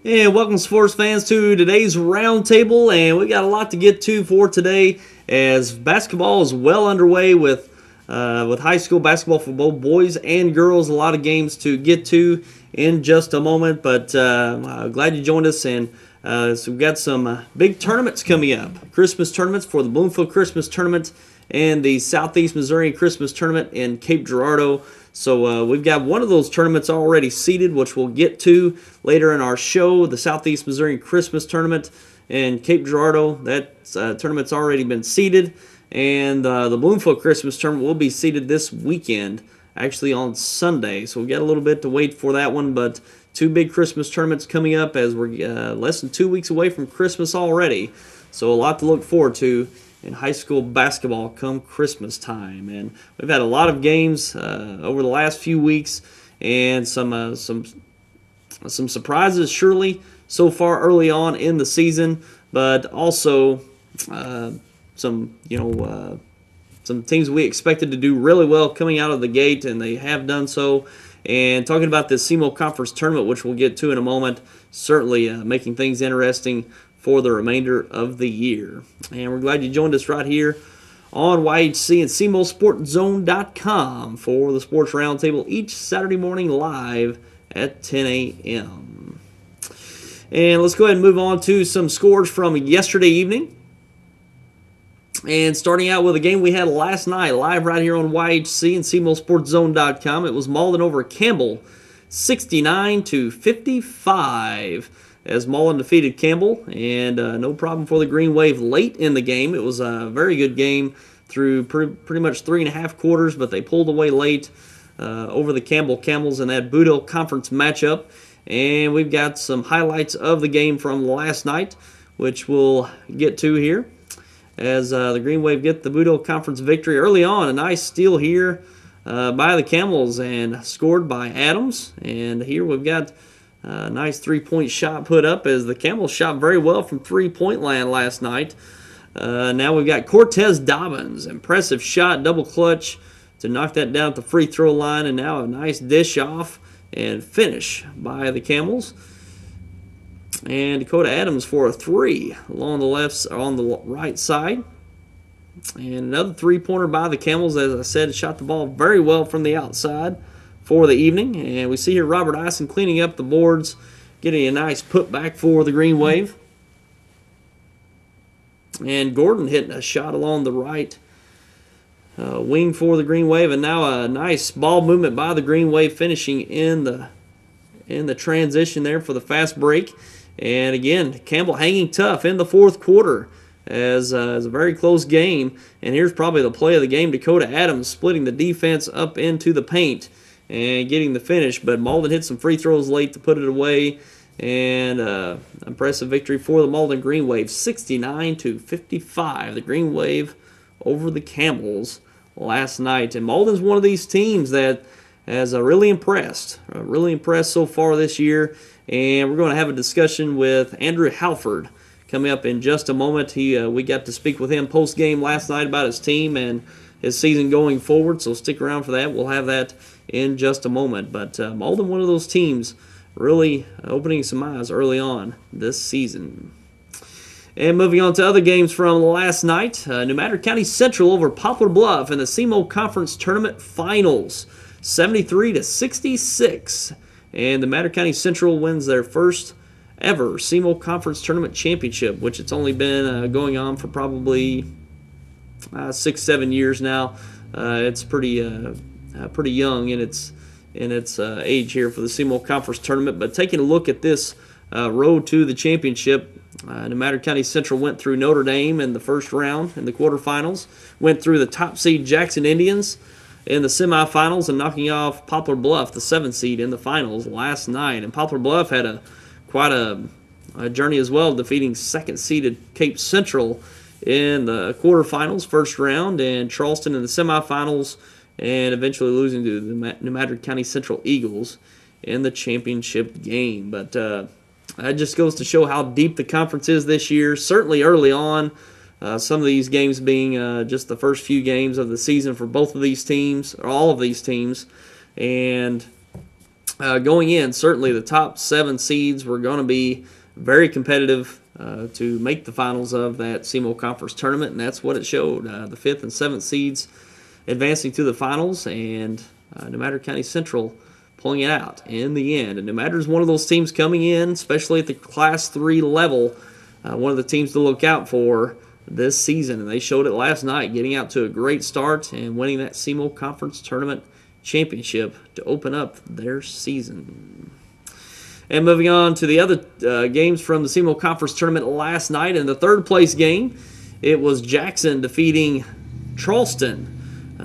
And welcome, sports fans, to today's roundtable. And we got a lot to get to for today, as basketball is well underway with high school basketball for both boys and girls. A lot of games to get to in just a moment, but glad you joined us. And so we've got some big tournaments coming up. Christmas tournaments for the Bloomfield Christmas Tournament and the Southeast Missourian Christmas Tournament in Cape Girardeau. So we've got one of those tournaments already seeded, which we'll get to later in our show, the Southeast Missourian Christmas Tournament in Cape Girardeau. That tournament's already been seeded, and the Bloomfield Christmas Tournament will be seeded this weekend, actually on Sunday. So we've got a little bit to wait for that one, but two big Christmas tournaments coming up as we're less than 2 weeks away from Christmas already. So a lot to look forward to in high school basketball come Christmas time. And we've had a lot of games over the last few weeks, and some surprises surely so far early on in the season, but also some teams we expected to do really well coming out of the gate, and they have done so. And talking about the SEMO Conference Tournament, which we'll get to in a moment, certainly making things interesting for the remainder of the year. And we're glad you joined us right here on YHC and SEMOSportZone.com for the Sports Roundtable each Saturday morning live at 10 a.m. And let's go ahead and move on to some scores from yesterday evening. And starting out with a game we had last night live right here on YHC and SEMOSportZone.com. It was Malden over Campbell, 69-55. As Malden defeated Campbell, and no problem for the Green Wave late in the game. It was a very good game through pretty much 3.5 quarters, but they pulled away late over the Campbell Camels in that Boot Hill Conference matchup. And we've got some highlights of the game from last night, which we'll get to here, as the Green Wave get the Boot Hill Conference victory early on. A nice steal here by the Camels and scored by Adams. And here we've got a nice three-point shot put up, as the Camels shot very well from three-point land last night. Now we've got Cortez Dobbins. Impressive shot, double clutch to knock that down at the free throw line, and now a nice dish off and finish by the Camels. And Dakota Adams for a three along the right side. And another three-pointer by the Camels. As I said, shot the ball very well from the outside for the evening. And we see here Robert Eisen cleaning up the boards, getting a nice putback for the Green Wave. And Gordon hitting a shot along the right wing for the Green Wave. And now a nice ball movement by the Green Wave, finishing in the transition there for the fast break. And again, Campbell hanging tough in the fourth quarter, as a very close game. And here's probably the play of the game: Dakota Adams splitting the defense up into the paint and getting the finish. But Malden hit some free throws late to put it away. And impressive victory for the Malden Green Wave, 69-55. The Green Wave over the Camels last night. And Malden's one of these teams that has really impressed so far this year. And we're going to have a discussion with Andrew Halford coming up in just a moment. We got to speak with him post-game last night about his team and his season going forward, so stick around for that. We'll have that in just a moment. But Malden, one of those teams, really opening some eyes early on this season. And moving on to other games from last night, New Madrid County Central over Poplar Bluff in the SEMO Conference Tournament Finals, 73-66. And the Madrid County Central wins their first ever SEMO Conference Tournament Championship, which it's only been going on for probably 6-7 years now. It's pretty young in its age here for the SEMO Conference Tournament. But taking a look at this road to the championship, New Madrid County Central went through Notre Dame in the first round in the quarterfinals, went through the top seed Jackson Indians in the semifinals, and knocking off Poplar Bluff, the 7th seed, in the finals last night. And Poplar Bluff had quite a journey as well, defeating second-seeded Cape Central in the quarterfinals, first round, and Charleston in the semifinals, and eventually losing to the New Madrid County Central Eagles in the championship game. But that just goes to show how deep the conference is this year, certainly early on. Some of these games being just the first few games of the season for both of these teams, or all of these teams. And Going in, certainly the top 7 seeds were going to be very competitive to make the finals of that SEMO Conference Tournament, and that's what it showed. The 5th and 7th seeds advancing to the finals, and New Madrid County Central pulling it out in the end. And New Madrid is one of those teams coming in, especially at the Class 3 level, one of the teams to look out for this season, and they showed it last night, getting out to a great start and winning that SEMO Conference Tournament championship to open up their season. And moving on to the other games from the SEMO Conference Tournament last night, in the 3rd place game, it was Jackson defeating Charleston.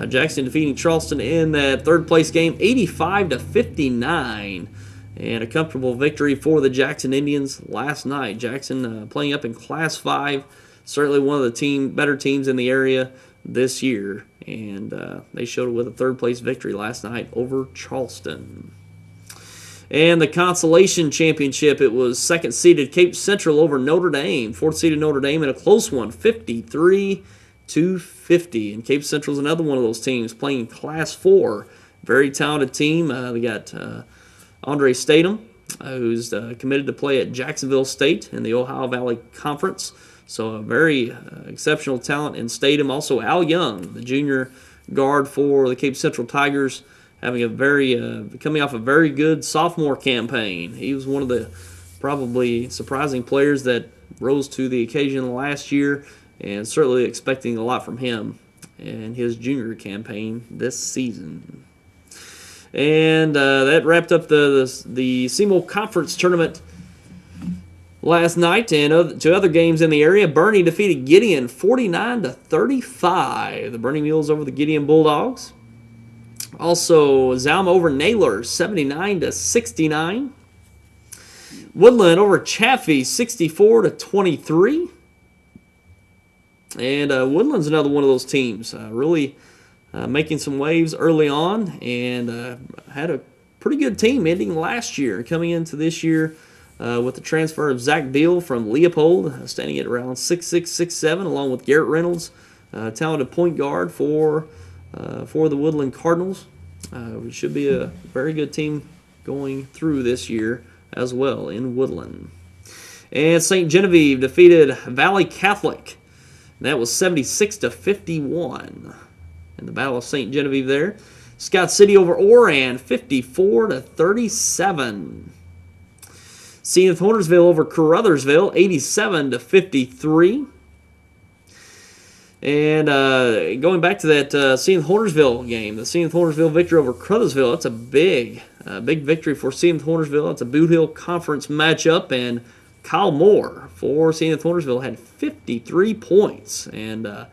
Jackson defeating Charleston in that 3rd place game, 85-59, and a comfortable victory for the Jackson Indians last night. Jackson playing up in Class 5, certainly one of the better teams in the area this year, and they showed it with a 3rd place victory last night over Charleston. And the consolation championship, it was 2nd seeded Cape Central over Notre Dame, 4th seeded Notre Dame in a close one, 53-50. And Cape Central is another one of those teams playing in Class 4. Very talented team. They got Andre Statham, who's committed to play at Jacksonville State in the Ohio Valley Conference. So a very exceptional talent in Statham. Also Al Young, the junior guard for the Cape Central Tigers, having coming off a very good sophomore campaign. He was one of the probably surprising players that rose to the occasion last year, and certainly expecting a lot from him in his junior campaign this season. And that wrapped up the SEMO Conference Tournament last night. And to other games in the area, Bernie defeated Gideon 49-35. The Bernie Mules over the Gideon Bulldogs. Also, Zalma over Naylor 79-69. Woodland over Chaffee 64-23. And Woodland's another one of those teams, really making some waves early on, and had a pretty good team ending last year, coming into this year with the transfer of Zach Beal from Leopold, standing at around 6'6", 6'7", along with Garrett Reynolds, talented point guard for the Woodland Cardinals. It should be a very good team going through this year as well in Woodland. And St. Genevieve defeated Valley Catholic. That was 76-51 in the Battle of St. Genevieve there. Scott City over Oran, 54-37. Zenith Hornersville over Caruthersville, 87-53. And going back to that Zenith Hornersville game, the Zenith Hornersville victory over Caruthersville, that's a big victory for Zenith Hornersville. It's a Boot Hill Conference matchup, and Kyle Moore for Zenith Hornersville had 53 points, and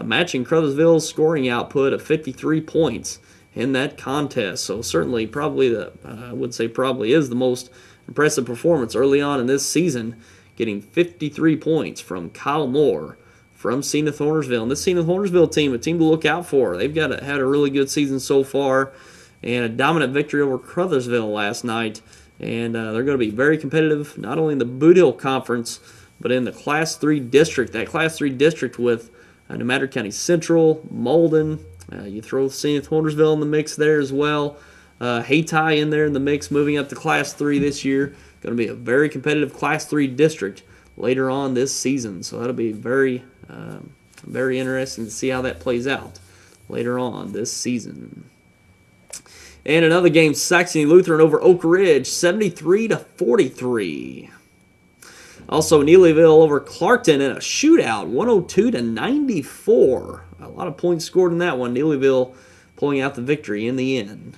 matching Caruthersville's scoring output of 53 points in that contest. So certainly, I would say probably is the most impressive performance early on in this season, getting 53 points from Kyle Moore from Zenith Hornersville. And this Zenith Hornersville team, a team to look out for. They've had a really good season so far, and a dominant victory over Caruthersville last night. And they're going to be very competitive, not only in the Boot Hill Conference, but in the Class 3 district. That Class 3 district with New Madrid County Central, Malden. You throw Zenith Hornersville in the mix there as well. Hayti in there in the mix, moving up to Class 3 this year. Going to be a very competitive Class 3 district later on this season. So that'll be very interesting to see how that plays out later on this season. And another game, Saxony Lutheran over Oak Ridge, 73-43. Also, Neelyville over Clarkton in a shootout, 102-94. A lot of points scored in that one. Neelyville pulling out the victory in the end.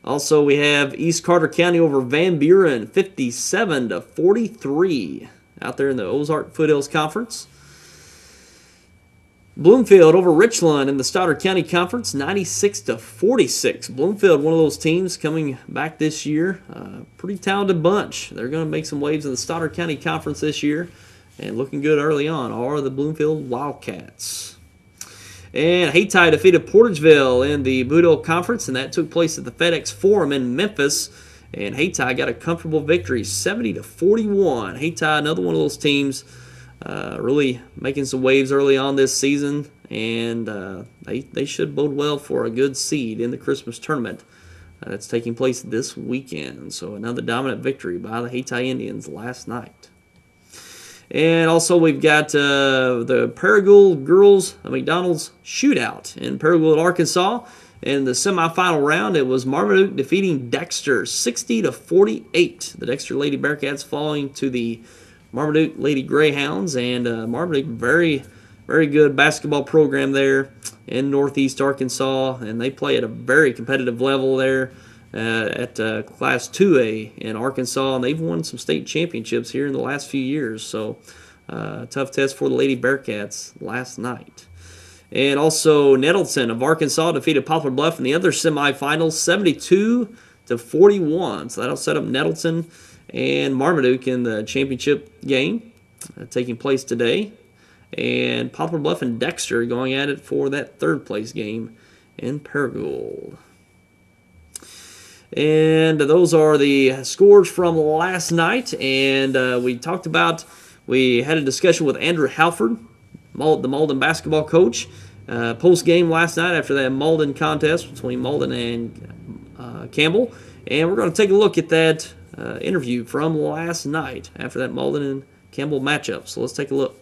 Also, we have East Carter County over Van Buren, 57-43, out there in the Ozark Foothills Conference. Bloomfield over Richland in the Stoddard County Conference, 96-46. Bloomfield, one of those teams coming back this year. Pretty talented bunch. They're going to make some waves in the Stoddard County Conference this year, and looking good early on are the Bloomfield Wildcats. And Hayti defeated Portageville in the Boot Hill Conference, and that took place at the FedEx Forum in Memphis. And Hayti got a comfortable victory, 70-41. Hayti, another one of those teams, really making some waves early on this season, and they should bode well for a good seed in the Christmas tournament that's taking place this weekend. So another dominant victory by the Hayti Indians last night. And also we've got the Paragould girls McDonald's shootout in Paragould, Arkansas. In the semifinal round, it was Marmaduke defeating Dexter 60-48. The Dexter Lady Bearcats falling to the Marmaduke Lady Greyhounds, and Marmaduke, very, very good basketball program there in Northeast Arkansas, and they play at a very competitive level there at Class 2A in Arkansas, and they've won some state championships here in the last few years. So tough test for the Lady Bearcats last night. And also Nettleton of Arkansas defeated Poplar Bluff in the other semifinals 72-41. So that'll set up Nettleton and Marmaduke in the championship game taking place today. And Poplar Bluff and Dexter going at it for that third place game in Paragould. And those are the scores from last night. And we had a discussion with Andrew Halford, the Malden basketball coach, post-game last night after that Malden contest between Malden and Campbell. And we're going to take a look at that interview from last night after that Malden and Campbell matchup. So let's take a look.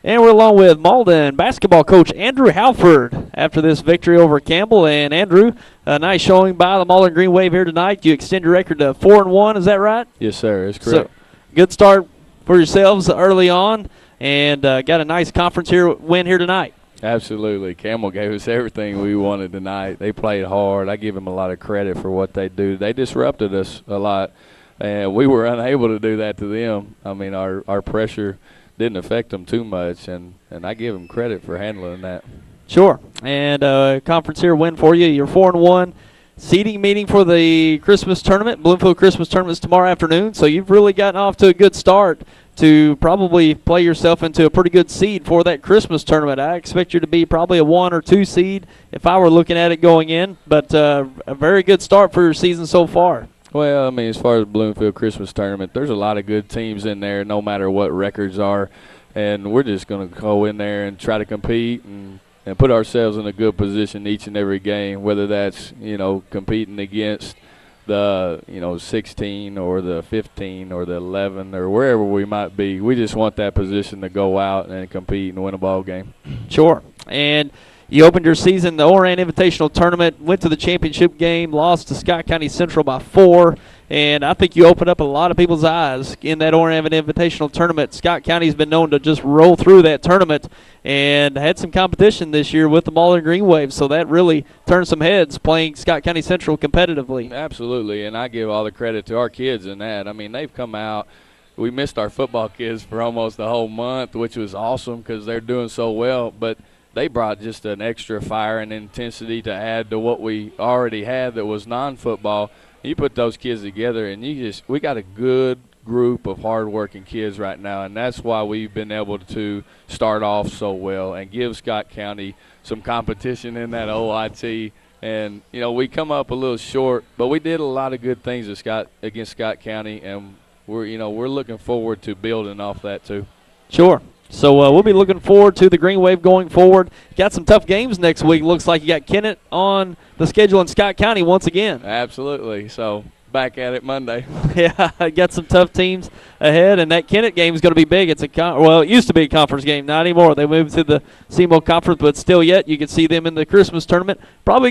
And we're along with Malden basketball coach Andrew Halford after this victory over Campbell. And Andrew, a nice showing by the Malden Green Wave here tonight. You extend your record to 4-1, is that right? Yes, sir. That's correct. So, good start for yourselves early on, and got a nice conference win here tonight. Absolutely. Campbell gave us everything we wanted tonight. They played hard. I give them a lot of credit for what they do. They disrupted us a lot, and we were unable to do that to them. I mean, our pressure didn't affect them too much, and I give them credit for handling that. Sure. And conference here win for you. You're 4-1. Seeding meeting for the Christmas tournament. Bloomfield Christmas tournament is tomorrow afternoon, so you've really gotten off to a good start to probably play yourself into a pretty good seed for that Christmas tournament. I expect you to be probably a 1 or 2 seed if I were looking at it going in, but a very good start for your season so far. Well, I mean, as far as Bloomfield Christmas Tournament, there's a lot of good teams in there no matter what records are, and we're just going to go in there and try to compete and put ourselves in a good position each and every game, whether that's, competing against the, 16 or the 15 or the 11 or wherever we might be. We just want that position to go out and compete and win a ball game. Sure. And you opened your season, the Oran Invitational Tournament, went to the championship game, lost to Scott County Central by 4, and I think you opened up a lot of people's eyes in that Oran Invitational Tournament. Scott County's been known to just roll through that tournament and had some competition this year with the Malden Green Wave, so that really turned some heads playing Scott County Central competitively. Absolutely, and I give all the credit to our kids in that. I mean, they've come out. We missed our football kids for almost the whole month, which was awesome because they're doing so well, but they brought just an extra fire and intensity to add to what we already had that was non-football. You put those kids together, and we got a good group of hard-working kids right now, and that's why we've been able to start off so well and give Scott County some competition in that OIT. And, we come up a little short, but we did a lot of good things against Scott County, and we're looking forward to building off that too. Sure. So we'll be looking forward to the Green Wave going forward. Got some tough games next week. Looks like you got Kennett on the schedule in Scott County once again. Absolutely. So back at it Monday. Yeah, got some tough teams ahead, and that Kennett game is going to be big. It's it used to be a conference game, not anymore. They moved to the CMO Conference, but still yet you can see them in the Christmas tournament. Probably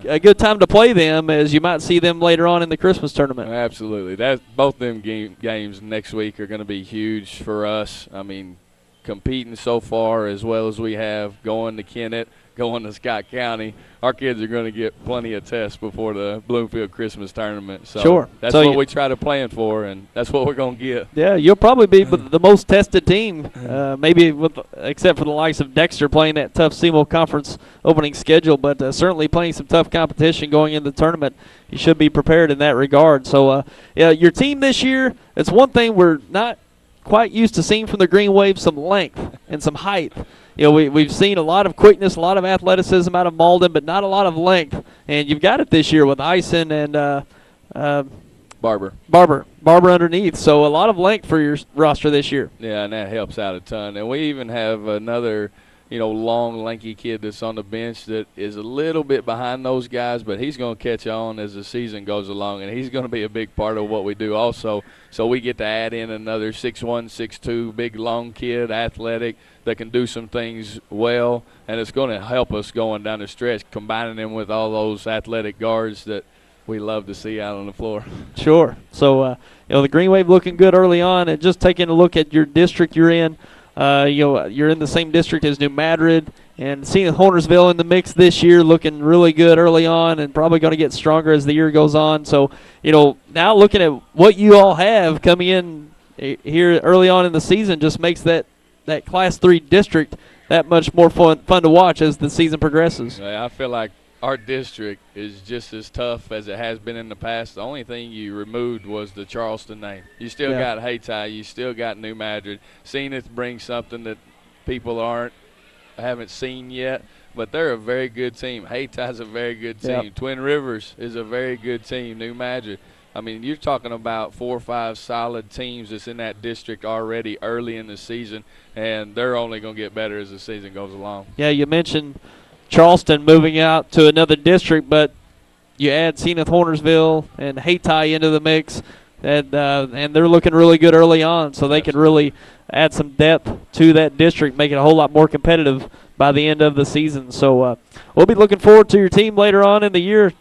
a good time to play them, as you might see them later on in the Christmas tournament. Absolutely. Both them games next week are going to be huge for us. I mean, competing so far as well as we have, going to Kennett, going to Scott County, our kids are going to get plenty of tests before the Bloomfield Christmas Tournament. So sure. That's what we try to plan for, and that's what we're going to get. Yeah, you'll probably be the most tested team, maybe except for the likes of Dexter playing that tough CMO Conference opening schedule, but certainly playing some tough competition going into the tournament. You should be prepared in that regard. So, your team this year, it's one thing we're not quite used to seeing from the Green Wave, some length and some height. We've seen a lot of quickness, a lot of athleticism out of Malden, but not a lot of length. And you've got it this year with Ison and Barber underneath. So a lot of length for your roster this year. Yeah, and that helps out a ton. And we even have another, long, lanky kid that's on the bench that is a little bit behind those guys, but he's going to catch on as the season goes along, and he's going to be a big part of what we do also. So we get to add in another 6'1", 6'2", big, long kid, athletic, that can do some things well, and it's going to help us going down the stretch, combining them with all those athletic guards that we love to see out on the floor. Sure. So, the Green Wave looking good early on, and just taking a look at your district you're in, you're in the same district as New Madrid, and seeing Hornersville in the mix this year looking really good early on and probably going to get stronger as the year goes on. So, now looking at what you all have coming in here early on in the season just makes that Class 3 district that much more fun to watch as the season progresses. I feel like our district is just as tough as it has been in the past. The only thing you removed was the Charleston name. You still got Hayti, you still got New Madrid. Zenith brings something that people haven't seen yet, but they're a very good team. Hayti's a very good team. Yep. Twin Rivers is a very good team. New Madrid. I mean, you're talking about 4 or 5 solid teams that's in that district already early in the season, and they're only going to get better as the season goes along. Yeah, you mentioned Charleston moving out to another district, but you add Zenith Hornersville and Hayti into the mix, and they're looking really good early on, so they can really add some depth to that district, make it a whole lot more competitive by the end of the season. So we'll be looking forward to your team later on in the year.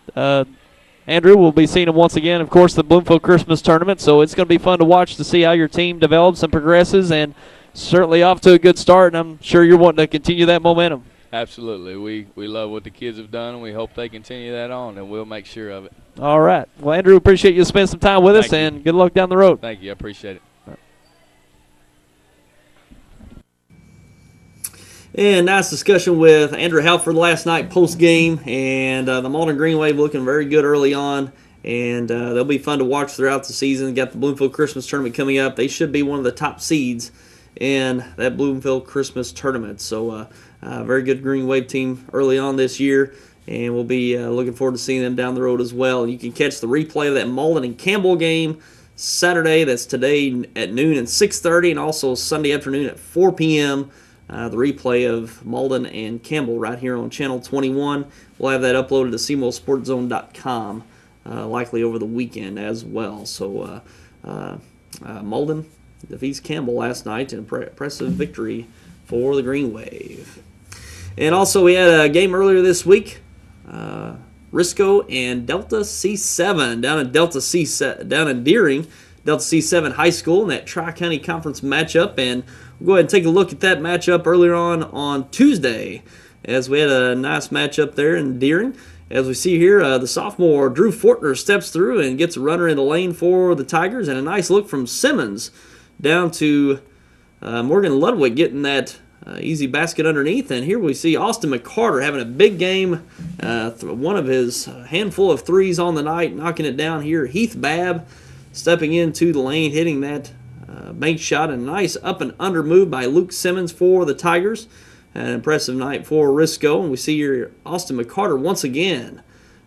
Andrew, we'll be seeing them once again, of course, the Bloomfield Christmas Tournament, so it's going to be fun to watch to see how your team develops and progresses, and certainly off to a good start, and I'm sure you're wanting to continue that momentum. Absolutely. We love what the kids have done, and we hope they continue that on, and we'll make sure of it. All right. Well, Andrew, appreciate you spending some time with us, and good luck down the road. Thank you. I appreciate it. And nice discussion with Andrew Halford last night post-game, and the Malden Green Wave looking very good early on, and they'll be fun to watch throughout the season. Got the Bloomfield Christmas Tournament coming up. They should be one of the top seeds in that Bloomfield Christmas Tournament. So very good Green Wave team early on this year, and we'll be looking forward to seeing them down the road as well. You can catch the replay of that Malden and Campbell game Saturday. That's today at noon and 6:30, and also Sunday afternoon at 4 p.m., the replay of Malden and Campbell right here on Channel 21. We'll have that uploaded to SemoSportZone.com likely over the weekend as well. So Malden defeats Campbell last night in impressive victory for the Green Wave. And also we had a game earlier this week, Risco and Delta C7 down in Deering, Delta C7 High School in that Tri-County Conference matchup, and we'll go ahead and take a look at that matchup earlier on Tuesday, as we had a nice matchup there in Deering. As we see here, the sophomore Drew Fortner steps through and gets a runner in the lane for the Tigers, and a nice look from Simmons down to Morgan Ludwig getting that easy basket underneath. And here we see Austin McCarter having a big game, one of his handful of threes on the night, knocking it down here. Heath Babb stepping into the lane, hitting that bank shot, and a nice up and under move by Luke Simmons for the Tigers. An impressive night for Risco. And we see here Austin McCarter once again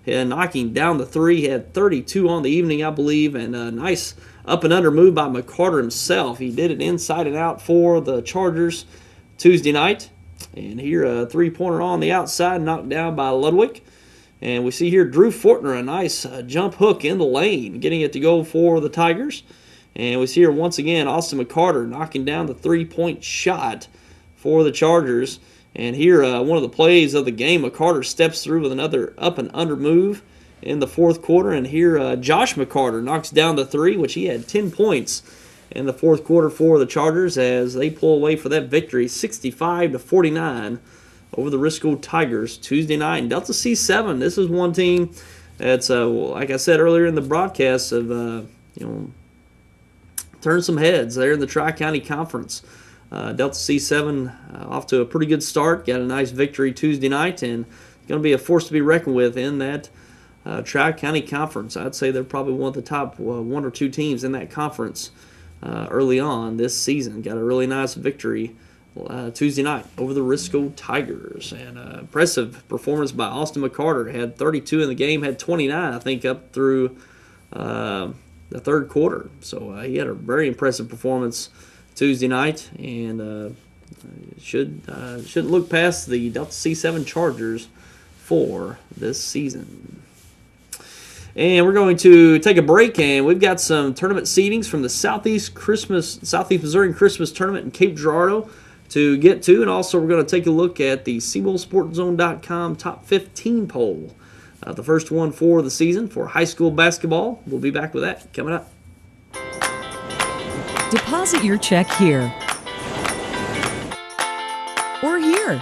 knocking down the three. He had 32 on the evening, I believe, and a nice up and under move by McCarter himself. He did it inside and out for the Chargers Tuesday night. And here a three-pointer on the outside, knocked down by Ludwig. And we see here Drew Fortner, a nice jump hook in the lane, getting it to go for the Tigers. And we see here once again Austin McCarter knocking down the three-point shot for the Chargers. And here one of the plays of the game, McCarter steps through with another up and under move in the fourth quarter. And here Josh McCarter knocks down the three, which he had 10 points in the fourth quarter for the Chargers as they pull away for that victory, 65-49 over the Risco Tigers Tuesday night. And Delta C7, this is one team that's, like I said earlier in the broadcast, of turned some heads there in the Tri-County Conference. Delta C7 off to a pretty good start, got a nice victory Tuesday night, and going to be a force to be reckoned with in that Tri-County Conference. I'd say they're probably one of the top one or two teams in that conference early on this season. Got a really nice victory Tuesday night over the Risco Tigers. And impressive performance by Austin McCarter. Had 32 in the game, had 29, I think, up through the third quarter. So he had a very impressive performance Tuesday night, and shouldn't look past the Delta C7 Chargers for this season. And we're going to take a break, and we've got some tournament seedings from the Southeast Missourian Christmas Tournament in Cape Girardeau to get to, and also we're going to take a look at the SeamoreSportsZone.com Top 15 poll, the first one for the season for high school basketball. We'll be back with that coming up. Deposit your check here or here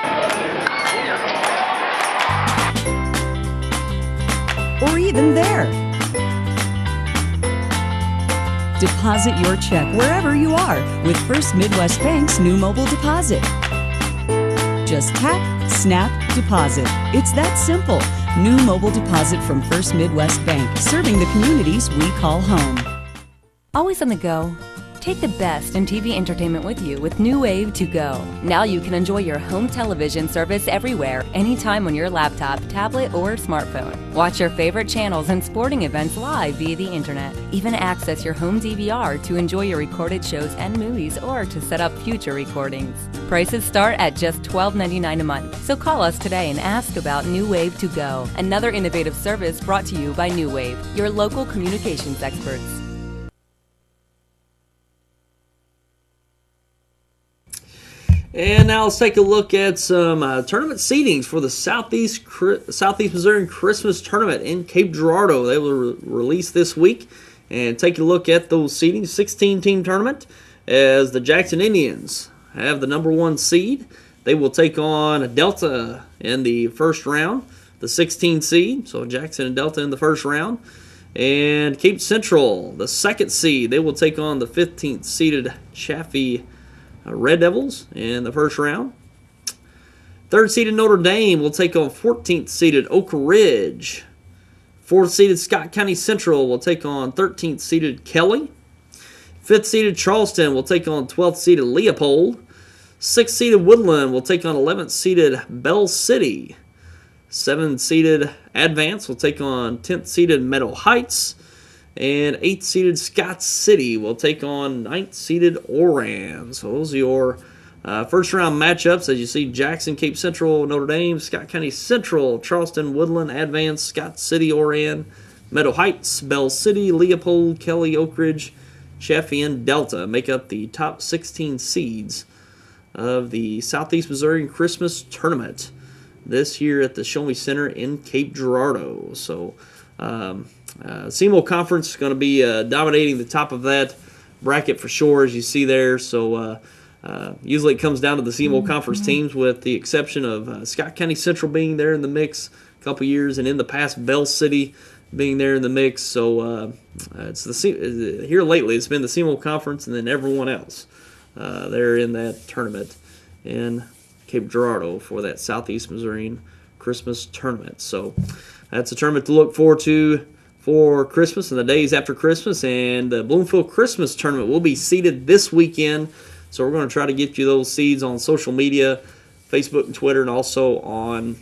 or even there. Deposit your check wherever you are with First Midwest Bank's new mobile deposit. Just tap, snap, deposit. It's that simple. New mobile deposit from First Midwest Bank, serving the communities we call home. Always on the go? Take the best in TV entertainment with you with New Wave to Go. Now you can enjoy your home television service everywhere, anytime on your laptop, tablet, or smartphone. Watch your favorite channels and sporting events live via the internet. Even access your home DVR to enjoy your recorded shows and movies or to set up future recordings. Prices start at just $12.99 a month. So call us today and ask about New Wave to Go. Another innovative service brought to you by New Wave, your local communications experts. And now let's take a look at some tournament seedings for the Southeast Missourian Christmas Tournament in Cape Girardeau. They will release this week, and take a look at those seedings. 16-team tournament, as the Jackson Indians have the number 1 seed. They will take on Delta in the first round, the 16 seed. So Jackson and Delta in the first round. And Cape Central, the 2nd seed, they will take on the 15th seeded Chaffee Red Devils in the first round. 3rd seeded Notre Dame will take on 14th seeded Oak Ridge. 4th seeded Scott County Central will take on 13th seeded Kelly. 5th seeded Charleston will take on 12th seeded Leopold. 6th seeded Woodland will take on 11th seeded Bell City. 7th seeded Advance will take on 10th seeded Meadow Heights. And 8th seeded Scott City will take on 9th seeded Oran. So those are your first round matchups. As you see, Jackson, Cape Central, Notre Dame, Scott County Central, Charleston, Woodland, Advance, Scott City, Oran, Meadow Heights, Bell City, Leopold, Kelly, Oak Ridge, Chaffee, and Delta make up the top 16 seeds of the Southeast Missourian Christmas Tournament this year at the Show Me Center in Cape Girardeau. So SEMO Conference is going to be dominating the top of that bracket for sure, as you see there. So usually it comes down to the SEMO Conference teams, with the exception of Scott County Central being there in the mix a couple years, and in the past Bell City being there in the mix. So it's here lately it's been the SEMO Conference and then everyone else there in that tournament in Cape Girardeau for that Southeast Missourian Christmas Tournament. So that's a tournament to look forward to for Christmas and the days after Christmas. And the Bloomfield Christmas Tournament will be seeded this weekend. So we're going to try to get you those seeds on social media, Facebook and Twitter, and also on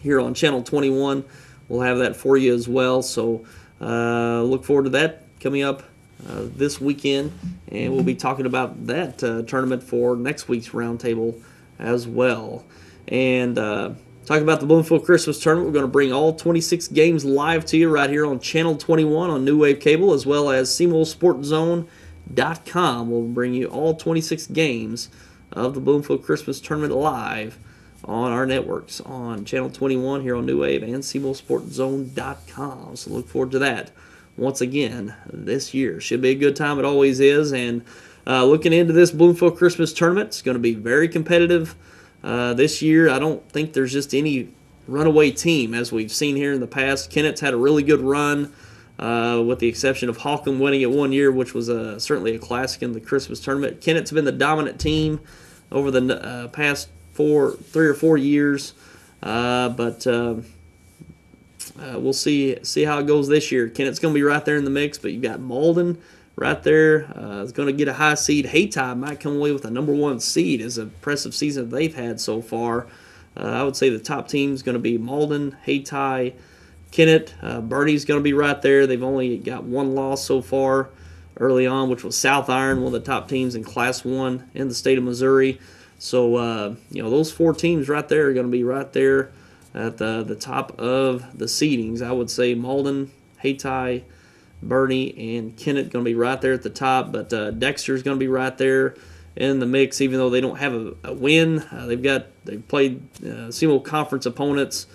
here on Channel 21. We'll have that for you as well. So look forward to that coming up this weekend. And we'll be talking about that tournament for next week's roundtable as well. And talking about the Bloomfield Christmas Tournament, we're going to bring all 26 games live to you right here on Channel 21 on New Wave Cable, as well as SemoreSportsZone.com. We'll bring you all 26 games of the Bloomfield Christmas Tournament live on our networks on Channel 21 here on New Wave and SemoreSportsZone.com. So look forward to that once again this year. Should be a good time. It always is. And looking into this Bloomfield Christmas Tournament, it's going to be very competitive. This year, I don't think there's just any runaway team as we've seen here in the past. Kennett's had a really good run, with the exception of Holcomb winning it one year, which was certainly a classic in the Christmas tournament. Kennett's been the dominant team over the past 3 or 4 years, but we'll see how it goes this year. Kennett's going to be right there in the mix, but you've got Malden right there. It's going to get a high seed. Hayti might come away with a number 1 seed. As an impressive season they've had so far. I would say the top team is going to be Malden, Hayti, Kennett. Bernie's going to be right there. They've only got 1 loss so far early on, which was South Iron, one of the top teams in Class 1 in the state of Missouri. So, those 4 teams right there are going to be right there at the top of the seedings. I would say Malden, Hayti, Bernie, and Kennett going to be right there at the top, but Dexter's going to be right there in the mix, even though they don't have a win. They've played single conference opponents,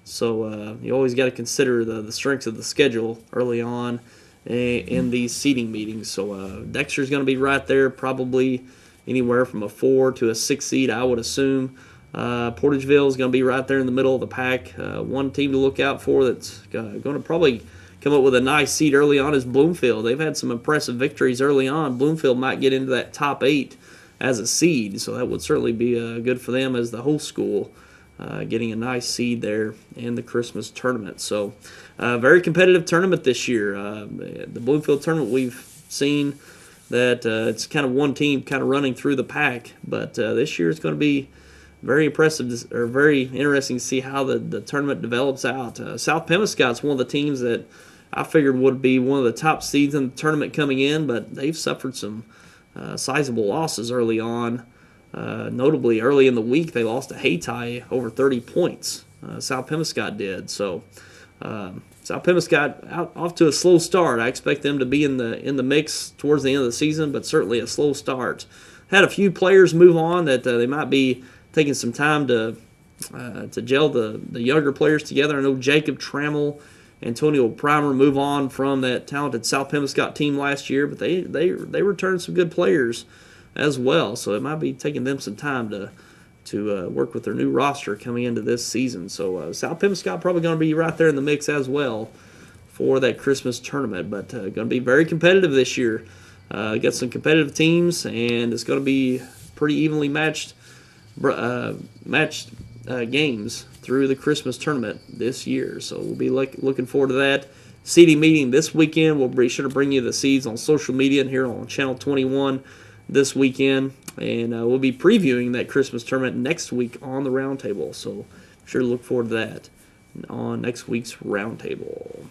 so you always got to consider the strengths of the schedule early on in these seeding meetings. So Dexter's going to be right there, probably anywhere from a 4 to a 6 seed, I would assume. Portageville is going to be right there in the middle of the pack. One team to look out for that's going to probably come up with a nice seed early on is Bloomfield. They've had some impressive victories early on. Bloomfield might get into that top 8 as a seed, so that would certainly be good for them as the host school, getting a nice seed there in the Christmas tournament. So very competitive tournament this year. The Bloomfield tournament, we've seen that it's kind of one team kind of running through the pack, but this year it's going to be very impressive, or very interesting to see how the tournament develops out. South Pemiscot's one of the teams that I figured would be one of the top seeds in the tournament coming in, but they've suffered some sizable losses early on. Notably, early in the week, they lost to Hayti over 30 points. South Pemiscot did. So South Pemiscot off to a slow start. I expect them to be in the mix towards the end of the season, but certainly a slow start. Had a few players move on that they might be taking some time to gel the younger players together. I know Jacob Trammell, Antonio Primer move on from that talented South Pemiscot team last year, but they returned some good players as well. So it might be taking them some time to work with their new roster coming into this season. So South Pemiscot probably going to be right there in the mix as well for that Christmas tournament, but going to be very competitive this year. Got some competitive teams, and it's going to be pretty evenly matched games through the Christmas tournament this year. So we'll be looking forward to that. Seeding meeting this weekend. We'll be sure to bring you the seeds on social media and here on Channel 21 this weekend. And we'll be previewing that Christmas tournament next week on the Roundtable. So be sure to look forward to that on next week's Roundtable.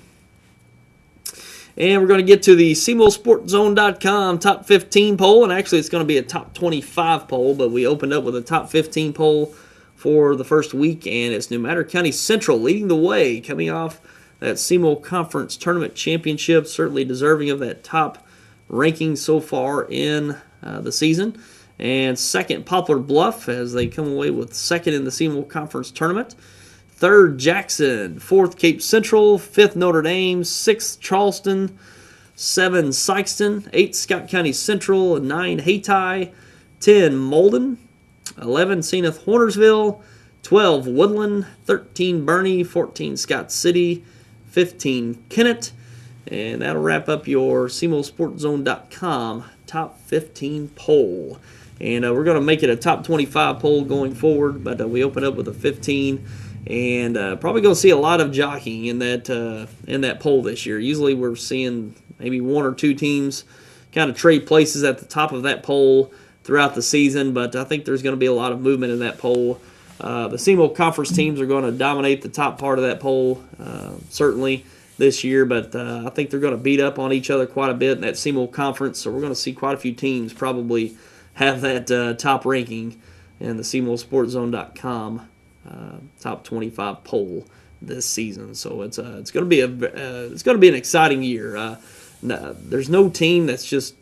And we're going to get to the SemoSportsZone.com top 15 poll. And actually, it's going to be a top 25 poll, but we opened up with a top 15 poll for the first week, and it's New Matter County Central leading the way, coming off that SEMO Conference Tournament Championship, certainly deserving of that top ranking so far in the season. And second, Poplar Bluff, as they come away with second in the SEMO Conference Tournament. Third, Jackson. Fourth, Cape Central. Fifth, Notre Dame. Sixth, Charleston. 7, Sykeston. 8, Scott County Central. 9, Hayti. 10, Malden. 11, Zenith Hornersville. 12, Woodland. 13, Bernie. 14, Scott City. 15, Kennett. And that'll wrap up your SemoSportsZone.com top 15 poll. And we're going to make it a top 25 poll going forward, but we open up with a 15. And probably going to see a lot of jockeying in that poll this year. Usually we're seeing maybe 1 or 2 teams kind of trade places at the top of that poll throughout the season, but I think there's going to be a lot of movement in that poll. The SEMO Conference teams are going to dominate the top part of that poll, certainly this year, but I think they're going to beat up on each other quite a bit in that SEMO Conference, so we're going to see quite a few teams probably have that top ranking in the SemoSportsZone.com top 25 poll this season. So it's going to be an exciting year. There's no team that's just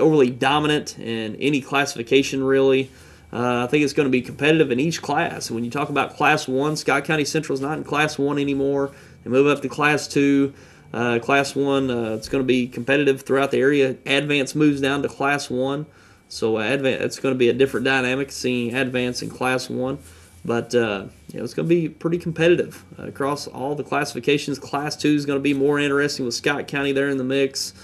overly dominant in any classification, really. I think it's going to be competitive in each class. When you talk about Class 1, Scott County Central is not in Class 1 anymore. They move up to Class 2. Class 1, it's going to be competitive throughout the area. Advance moves down to Class 1. So it's going to be a different dynamic seeing Advance in Class 1. But it's going to be pretty competitive across all the classifications. Class 2 is going to be more interesting with Scott County there in the mix.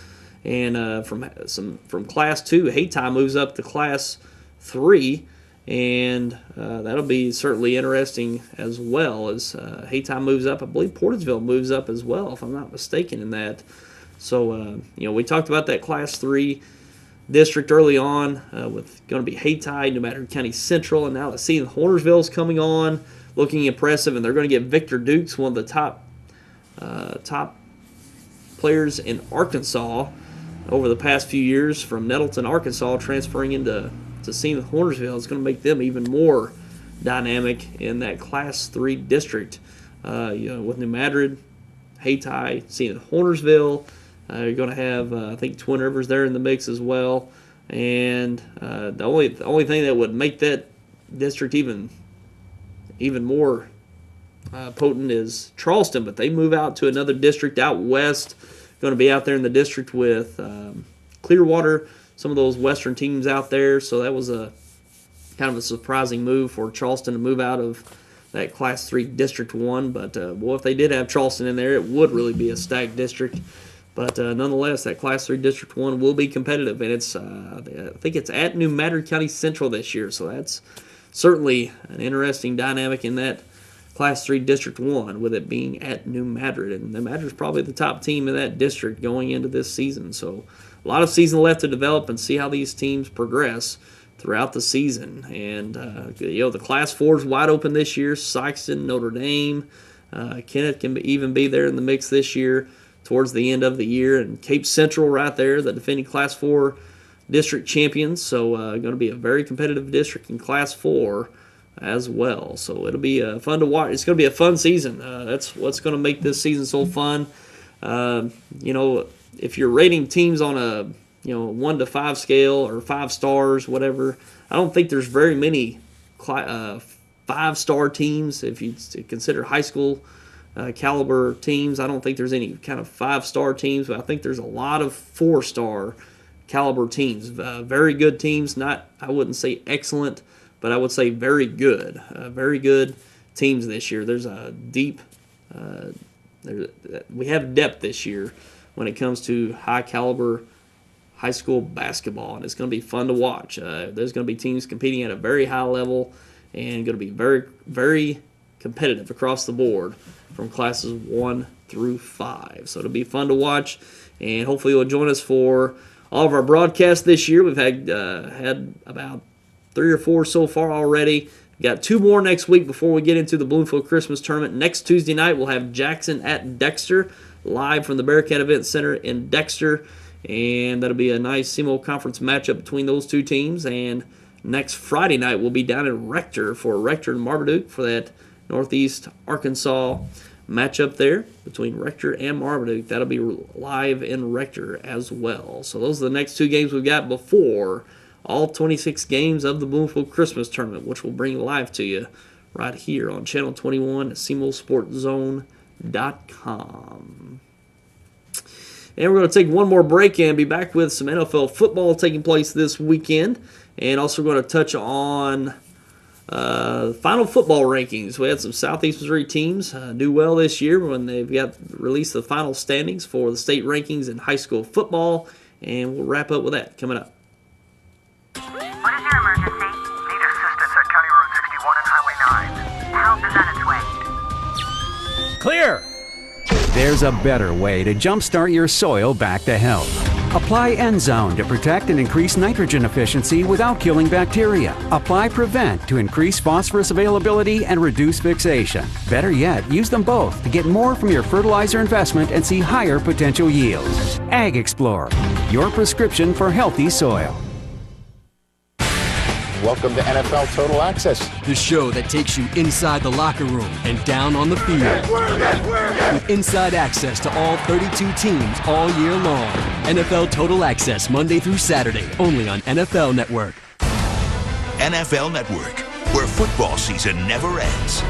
And from Class 2, Hayti moves up to Class 3, and that'll be certainly interesting as well as Hayti moves up. I believe Portageville moves up as well, if I'm not mistaken in that. So, we talked about that Class 3 district early on with going to be Hayti, New Matter County Central, and now let's see Hornersville's coming on, looking impressive, and they're going to get Victor Dukes, one of the top players in Arkansas. over the past few years from Nettleton, Arkansas, transferring into Hornersville is going to make them even more dynamic in that Class 3 district. With New Madrid, Hayti, seeing Hornersville, you're going to have I think Twin Rivers there in the mix as well. And the only thing that would make that district even more potent is Charleston, but they move out to another district out west. Going to be out there in the district with Clearwater, some of those western teams out there. So that was a kind of a surprising move for Charleston to move out of that Class 3 District 1. But, if they did have Charleston in there, it would really be a stacked district. But nonetheless, that Class 3 District 1 will be competitive. And it's I think it's at New Madrid County Central this year. So that's certainly an interesting dynamic in that Class 3 District 1 with it being at New Madrid. And New Madrid's probably the top team in that district going into this season. So a lot of season left to develop and see how these teams progress throughout the season. And, the Class 4 is wide open this year. Sykeston, Notre Dame, Kenneth can even be there in the mix this year towards the end of the year. And Cape Central right there, the defending Class 4 district champions. So going to be a very competitive district in Class 4 as well. So it'll be fun to watch. It's going to be a fun season. That's what's going to make this season so fun. If you're rating teams on a 1 to 5 scale or 5 stars, whatever, I don't think there's very many 5-star teams. If you consider high school caliber teams, I don't think there's any kind of 5-star teams, but I think there's a lot of 4-star caliber teams. Very good teams, I wouldn't say excellent, but I would say very good. Very good teams this year. There's a deep, we have depth this year when it comes to high caliber high school basketball, and it's going to be fun to watch. There's going to be teams competing at a very high level and going to be very, very competitive across the board from classes 1 through 5. So it'll be fun to watch, and hopefully you'll join us for all of our broadcasts this year. We've had about 3 or 4 so far already. We've got 2 more next week before we get into the Bloomfield Christmas Tournament. Next Tuesday night, we'll have Jackson at Dexter, live from the Bearcat Event Center in Dexter. And that'll be a nice SEMO conference matchup between those 2 teams. And next Friday night, we'll be down in Rector for Rector and Marmaduke for that Northeast Arkansas matchup there between Rector and Marmaduke. That'll be live in Rector as well. So those are the next 2 games we've got before all 26 games of the Bloomfield Christmas Tournament, which we'll bring live to you right here on Channel 21 at SEMOsportzone.com. And we're going to take one more break and be back with some NFL football taking place this weekend. And also going to touch on final football rankings. We had some Southeast Missouri teams do well this year when they've released the final standings for the state rankings in high school football. And we'll wrap up with that coming up. What is your emergency? Need assistance at County Road 61 and Highway 9. Help is on its way. Clear! There's a better way to jumpstart your soil back to health. Apply Endzone to protect and increase nitrogen efficiency without killing bacteria. Apply Prevent to increase phosphorus availability and reduce fixation. Better yet, use them both to get more from your fertilizer investment and see higher potential yields. Ag Explorer, your prescription for healthy soil. Welcome to NFL Total Access, the show that takes you inside the locker room and down on the field. With inside access to all 32 teams all year long. NFL Total Access, Monday through Saturday, only on NFL Network. NFL Network, where football season never ends.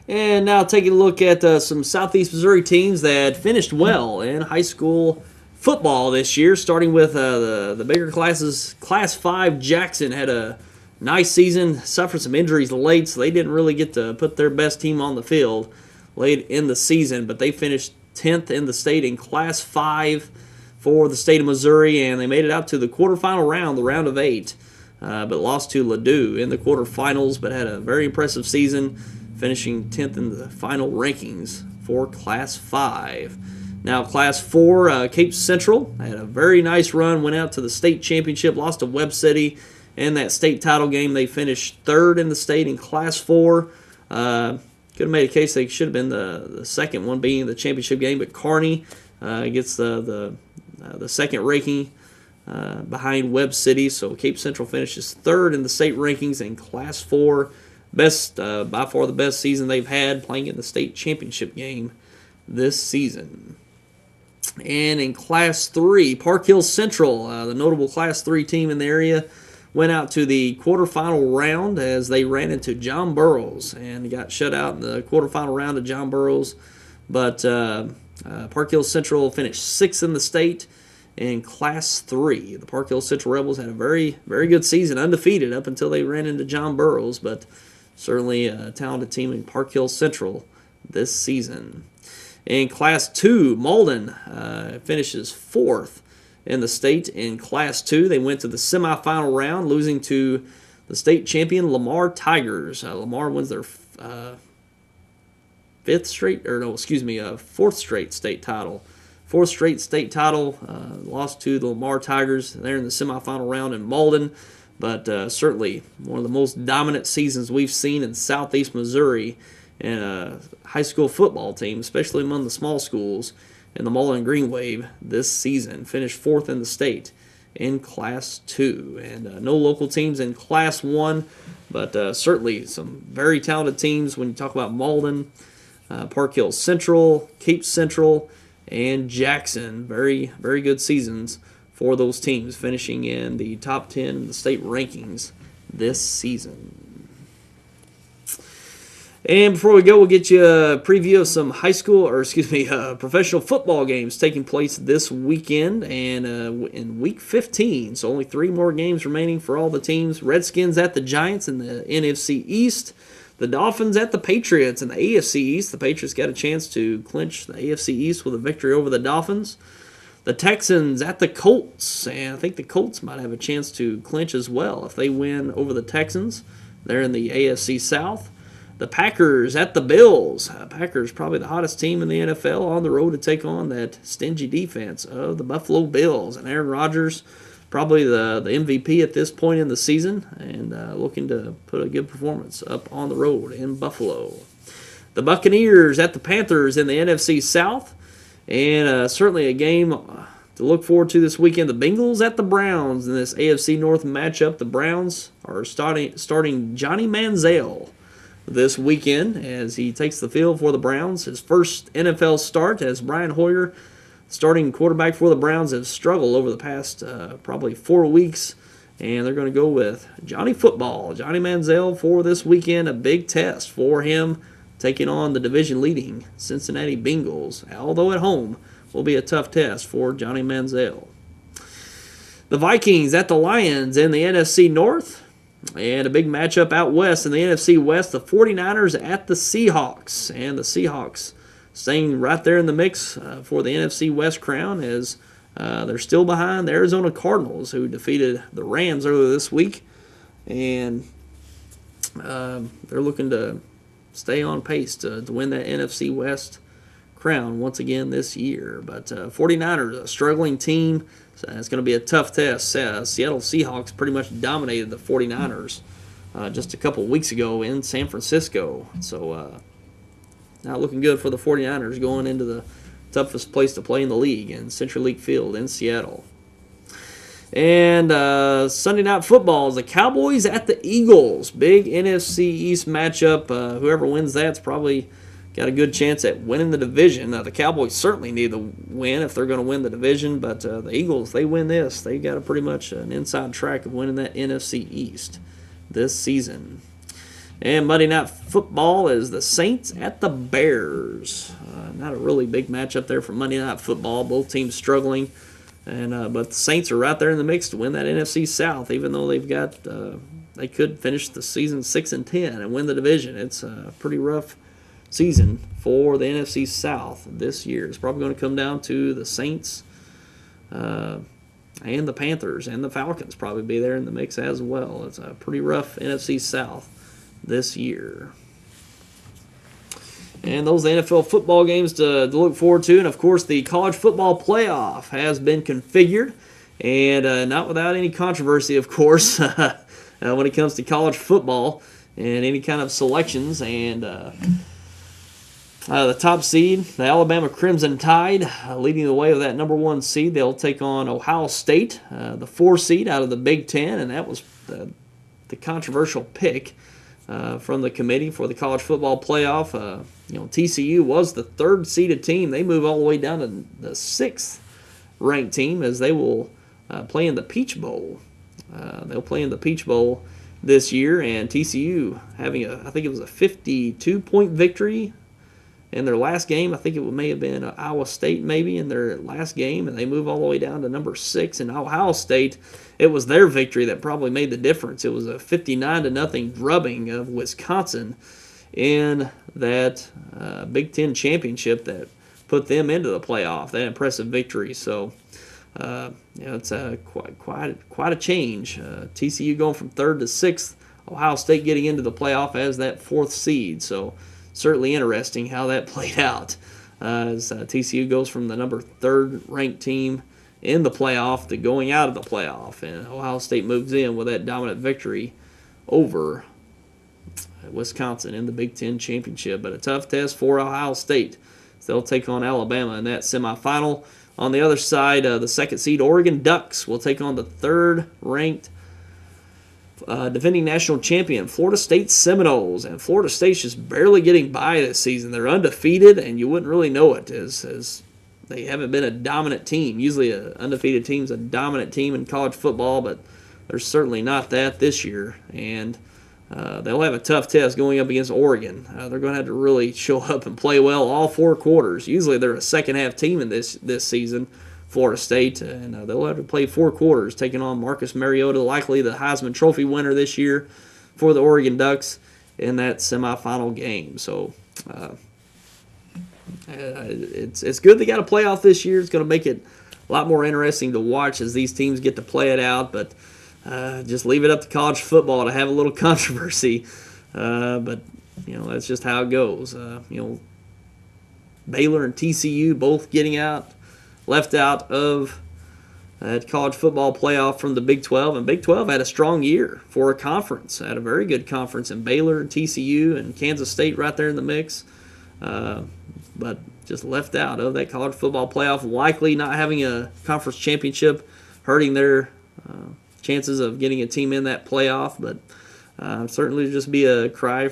And now taking a look at some Southeast Missouri teams that finished well in high school football this year, starting with the bigger classes. Class 5 Jackson had a nice season, suffered some injuries late, so they didn't really get to put their best team on the field late in the season, but they finished 10th in the state in Class 5 for the state of Missouri, and they made it out to the quarterfinal round, the round of 8, but lost to Ladue in the quarterfinals, but had a very impressive season, finishing 10th in the final rankings for Class 5. Now, Class 4, Cape Central had a very nice run, went out to the state championship, lost to Webb City, in that state title game. They finished third in the state in Class 4. Could have made a case they should have been the second one being the championship game, but Kearney gets the second ranking behind Webb City. So Cape Central finishes third in the state rankings in Class 4. Best, by far the best season they've had, playing in the state championship game this season. And in Class 3, Park Hill Central, the notable Class 3 team in the area, went out to the quarterfinal round as they ran into John Burroughs and got shut out in the quarterfinal round of John Burroughs. But Park Hill Central finished 6th in the state in Class 3. The Park Hill Central Rebels had a very, very good season, undefeated up until they ran into John Burroughs, but certainly a talented team in Park Hill Central this season. In Class 2, Malden finishes 4th in the state in Class 2. They went to the semifinal round, losing to the state champion Lamar Tigers. Lamar wins their fourth straight state title. Fourth straight state title, lost to the Lamar Tigers. They're in the semifinal round in Malden. But certainly one of the most dominant seasons we've seen in southeast Missouri in a high school football team, especially among the small schools. And the Malden Green Wave this season finished 4th in the state in Class 2. And no local teams in Class 1, but certainly some very talented teams when you talk about Malden, Park Hill Central, Cape Central, and Jackson. Very, very good seasons for those teams, finishing in the top 10 in the state rankings this season. And before we go, we'll get you a preview of some professional football games taking place this weekend and in Week 15. So only 3 more games remaining for all the teams. Redskins at the Giants in the NFC East. The Dolphins at the Patriots in the AFC East. The Patriots got a chance to clinch the AFC East with a victory over the Dolphins. The Texans at the Colts, and I think the Colts might have a chance to clinch as well if they win over the Texans. They're in the AFC South. The Packers at the Bills. Packers probably the hottest team in the NFL on the road to take on that stingy defense of the Buffalo Bills. And Aaron Rodgers, probably the MVP at this point in the season, and looking to put a good performance up on the road in Buffalo. The Buccaneers at the Panthers in the NFC South. And certainly a game to look forward to this weekend. The Bengals at the Browns in this AFC North matchup. The Browns are starting Johnny Manziel this weekend as he takes the field for the Browns. His first NFL start as Brian Hoyer, starting quarterback for the Browns, has struggled over the past probably 4 weeks. And they're going to go with Johnny Football, Johnny Manziel, for this weekend. A big test for him, taking on the division-leading Cincinnati Bengals, although at home will be a tough test for Johnny Manziel. The Vikings at the Lions in the NFC North, and a big matchup out west in the NFC West, the 49ers at the Seahawks, and the Seahawks staying right there in the mix for the NFC West crown as they're still behind the Arizona Cardinals, who defeated the Rams earlier this week, and they're looking to stay on pace to win that NFC West crown once again this year. But 49ers, a struggling team. So it's going to be a tough test. Seattle Seahawks pretty much dominated the 49ers just a couple weeks ago in San Francisco. So not looking good for the 49ers going into the toughest place to play in the league in Century League Field in Seattle. And Sunday Night Football is the Cowboys at the Eagles. Big NFC East matchup. Whoever wins that's probably got a good chance at winning the division. The Cowboys certainly need to win if they're going to win the division, but the Eagles, they win this, they got a pretty much an inside track of winning that NFC East this season. And Monday Night Football is the Saints at the Bears. Not a really big matchup there for Monday Night Football. Both teams struggling. And but the Saints are right there in the mix to win that NFC South, even though they've got they could finish the season 6-10 and win the division. It's a pretty rough season for the NFC South this year. It's probably going to come down to the Saints and the Panthers, and the Falcons probably be there in the mix as well. It's a pretty rough NFC South this year. And those are the NFL football games to look forward to. And, of course, the college football playoff has been configured. And not without any controversy, of course. when it comes to college football and any kind of selections. And the top seed, the Alabama Crimson Tide, leading the way with that number 1 seed. They'll take on Ohio State, the 4 seed out of the Big Ten, and that was the controversial pick from the committee for the college football playoff. TCU was the 3rd seeded team. They move all the way down to the 6th ranked team as they will play in the Peach Bowl. They'll play in the Peach Bowl this year, and TCU having I think it was a 52-point victory in their last game. I think it may have been Iowa State maybe in their last game, and they move all the way down to number 6. And Ohio State, it was their victory that probably made the difference. It was a 59-0 drubbing of Wisconsin in that Big Ten championship that put them into the playoff. That impressive victory. So it's quite a change. TCU going from 3rd to 6th. Ohio State getting into the playoff as that 4th seed. So certainly interesting how that played out as TCU goes from the number 3rd ranked team in the playoff to going out of the playoff, and Ohio State moves in with that dominant victory over Wisconsin in the Big Ten championship. But a tough test for Ohio State. So they'll take on Alabama in that semifinal. On the other side, the 2nd seed Oregon Ducks will take on the 3rd ranked defending national champion Florida State Seminoles, and Florida State's just barely getting by this season. They're undefeated, and you wouldn't really know it as they haven't been a dominant team. Usually an undefeated team's a dominant team in college football, but they're certainly not that this year, and they'll have a tough test going up against Oregon. They're going to have to really show up and play well all 4 quarters. Usually they're a second-half team in this season, Florida State, and they'll have to play 4 quarters, taking on Marcus Mariota, likely the Heisman Trophy winner this year for the Oregon Ducks in that semifinal game. So it's good they got a playoff this year. It's going to make it a lot more interesting to watch as these teams get to play it out, but just leave it up to college football to have a little controversy. But that's just how it goes. Baylor and TCU both getting left out of that college football playoff from the Big 12, and Big 12 had a strong year for a conference. Had a very good conference in Baylor and TCU and Kansas State right there in the mix, but just left out of that college football playoff, likely not having a conference championship, hurting their chances of getting a team in that playoff, but certainly just be a cry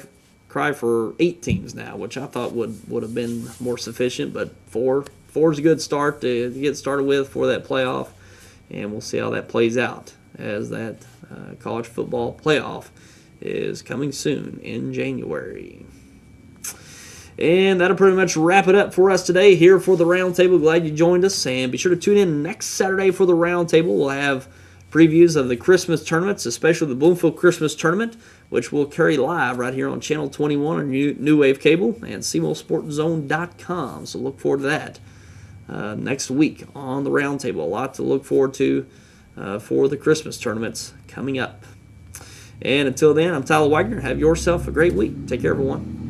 for 8 teams now, which I thought would have been more sufficient, but 4 is a good start to get started with for that playoff, and we'll see how that plays out as that college football playoff is coming soon in January. And that'll pretty much wrap it up for us today here for the Roundtable. Glad you joined us, and be sure to tune in next Saturday for the Roundtable. We'll have previews of the Christmas tournaments, especially the Bloomfield Christmas Tournament, which we'll carry live right here on Channel 21 on New Wave Cable and CMOSportZone.com. So look forward to that next week on the Roundtable. A lot to look forward to for the Christmas tournaments coming up. And until then, I'm Tyler Wagner. Have yourself a great week. Take care, everyone.